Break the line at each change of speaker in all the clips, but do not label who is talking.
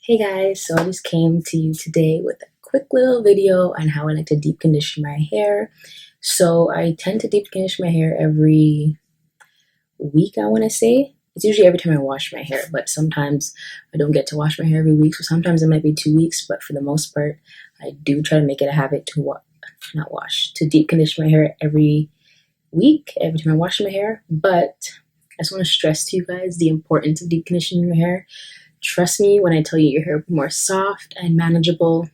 Hey guys, so I just came to you today with a quick little video on how I like to deep condition my hair. So I tend to deep condition my hair every week, I want to say. It's usually every time I wash my hair, but sometimes I don't get to wash my hair every week, so sometimes it might be 2 weeks, but for the most part, I do try to make it a habit to to deep condition my hair every week, every time I wash my hair. But I just want to stress to you guys the importance of deep conditioning your hair. Trust me when I tell you your hair will be more soft and manageable.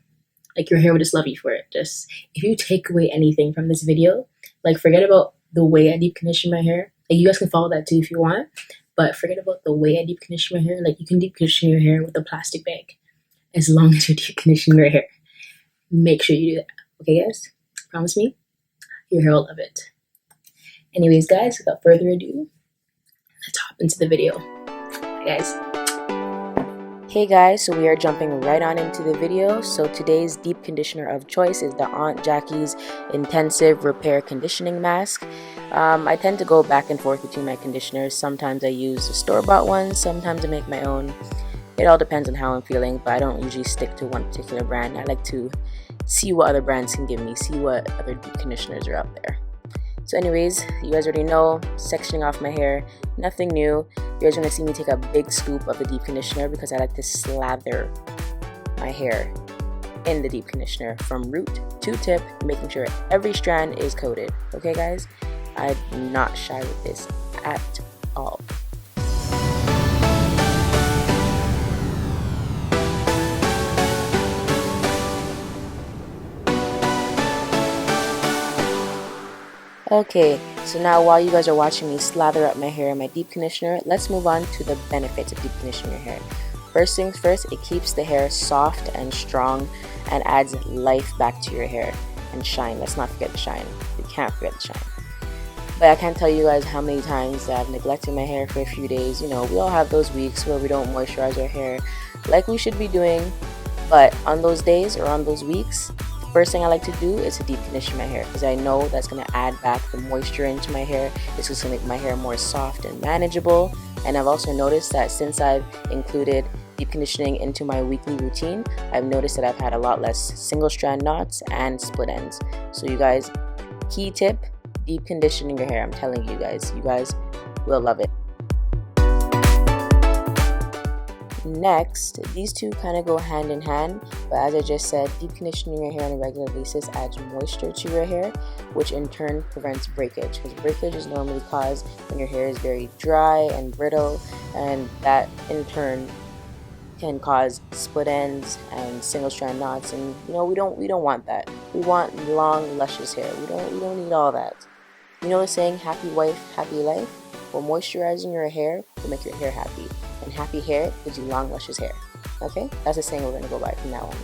Like, your hair will just love you for it. Just, if you take away anything from this video, like, forget about the way I deep condition my hair. Like, you guys can follow that too if you want, but forget about the way I deep condition my hair. Like, you can deep condition your hair with a plastic bag as long as you're deep conditioning your hair. Make sure you do that. Okay, guys? Promise me, your hair will love it. Anyways, guys, without further ado, let's hop into the video. Bye, guys.
Hey guys, so we are jumping right on into the video. So today's deep conditioner of choice is the Aunt Jackie's Intensive Repair Conditioning Mask. I tend to go back and forth between my conditioners. Sometimes I use the store-bought ones, sometimes I make my own. It all depends on how I'm feeling, but I don't usually stick to one particular brand. I like to see what other brands can give me, see what other deep conditioners are out there. So anyways, you guys already know, sectioning off my hair, nothing new. You guys are going to see me take a big scoop of the deep conditioner because I like to slather my hair in the deep conditioner from root to tip, making sure every strand is coated. Okay guys, I'm not shy with this at all. Okay, so now while you guys are watching me slather up my hair in my deep conditioner, let's move on to the benefits of deep conditioning your hair. First things first, it keeps the hair soft and strong and adds life back to your hair. And shine, let's not forget the shine. We can't forget the shine. But I can't tell you guys how many times I've neglected my hair for a few days. You know, we all have those weeks where we don't moisturize our hair like we should be doing. But on those days or on those weeks, first thing I like to do is to deep condition my hair because I know that's going to add back the moisture into my hair. It's just going to make my hair more soft and manageable. And I've also noticed that since I've included deep conditioning into my weekly routine, I've noticed that I've had a lot less single strand knots and split ends. So you guys, key tip, deep conditioning your hair. I'm telling you guys will love it. Next, these two kind of go hand in hand, but as I just said, deep conditioning your hair on a regular basis adds moisture to your hair, which in turn prevents breakage, because breakage is normally caused when your hair is very dry and brittle, and that in turn can cause split ends and single strand knots, and you know, we don't want that. We want long, luscious hair. We don't need all that. You know the saying, happy wife, happy life? Well, moisturizing your hair will make your hair happy. And happy hair gives you long, luscious hair. Okay? That's a saying we're going to go by from now on.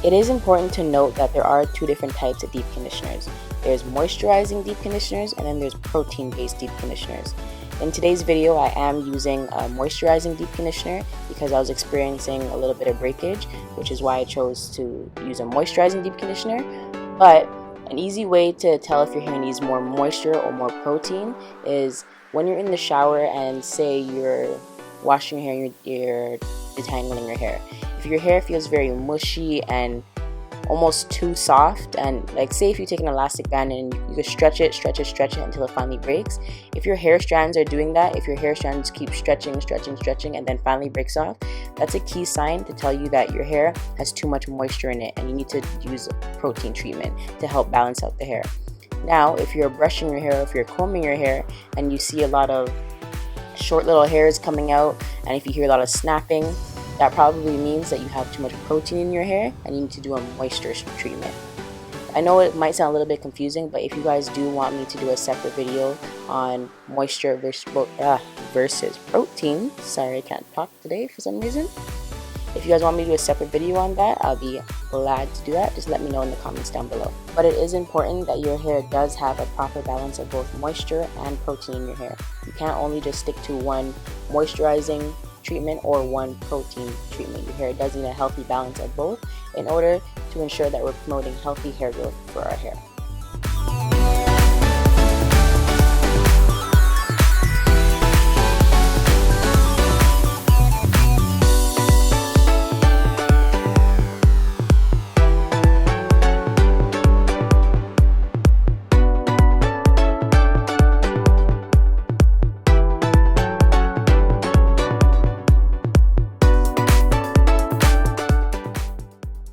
It is important to note that there are two different types of deep conditioners. There's moisturizing deep conditioners, and then there's protein-based deep conditioners. In today's video, I am using a moisturizing deep conditioner because I was experiencing a little bit of breakage, which is why I chose to use a moisturizing deep conditioner. But an easy way to tell if your hair needs more moisture or more protein is when you're in the shower and say you're washing your hair and you're detangling your hair. If your hair feels very mushy and almost too soft, and like say if you take an elastic band and you can stretch it until it finally breaks. If your hair strands are doing that, if your hair strands keep stretching and then finally breaks off, that's a key sign to tell you that your hair has too much moisture in it and you need to use protein treatment to help balance out the hair. Now, if you're brushing your hair, if you're combing your hair and you see a lot of short little hairs coming out, and if you hear a lot of snapping, that probably means that you have too much protein in your hair and you need to do a moisture treatment. I know it might sound a little bit confusing, but if you guys do want me to do a separate video on moisture versus protein, sorry I can't talk today for some reason. If you guys want me to do a separate video on that, I'll be glad to do that. Just let me know in the comments down below. But it is important that your hair does have a proper balance of both moisture and protein in your hair. You can't only just stick to one moisturizing treatment or one protein treatment. Your hair does need a healthy balance of both in order to ensure that we're promoting healthy hair growth for our hair.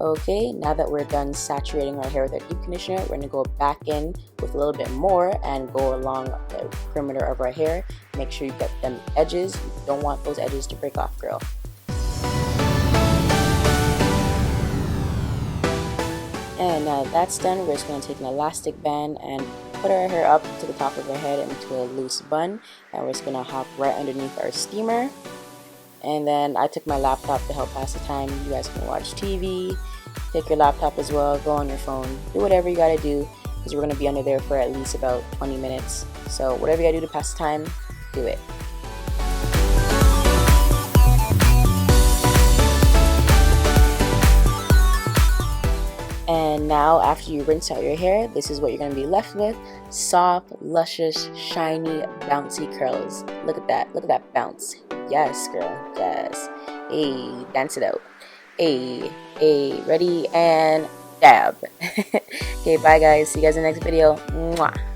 Okay, now that we're done saturating our hair with our deep conditioner, we're going to go back in with a little bit more and go along the perimeter of our hair. Make sure you get them edges. You don't want those edges to break off, girl. And now that's done, we're just going to take an elastic band and put our hair up to the top of our head into a loose bun. And we're just going to hop right underneath our steamer. And then I took my laptop to help pass the time. You guys can watch TV, take your laptop as well, go on your phone, do whatever you gotta do, because we're gonna be under there for at least about 20 minutes. So whatever you gotta do to pass the time, do it. And now after you rinse out your hair, this is what you're gonna be left with: soft, luscious, shiny, bouncy curls. Look at that bounce. Yes, girl, yes. Hey, dance it out. Hey, ready and dab. Okay, bye guys. See you guys in the next video. Mwah.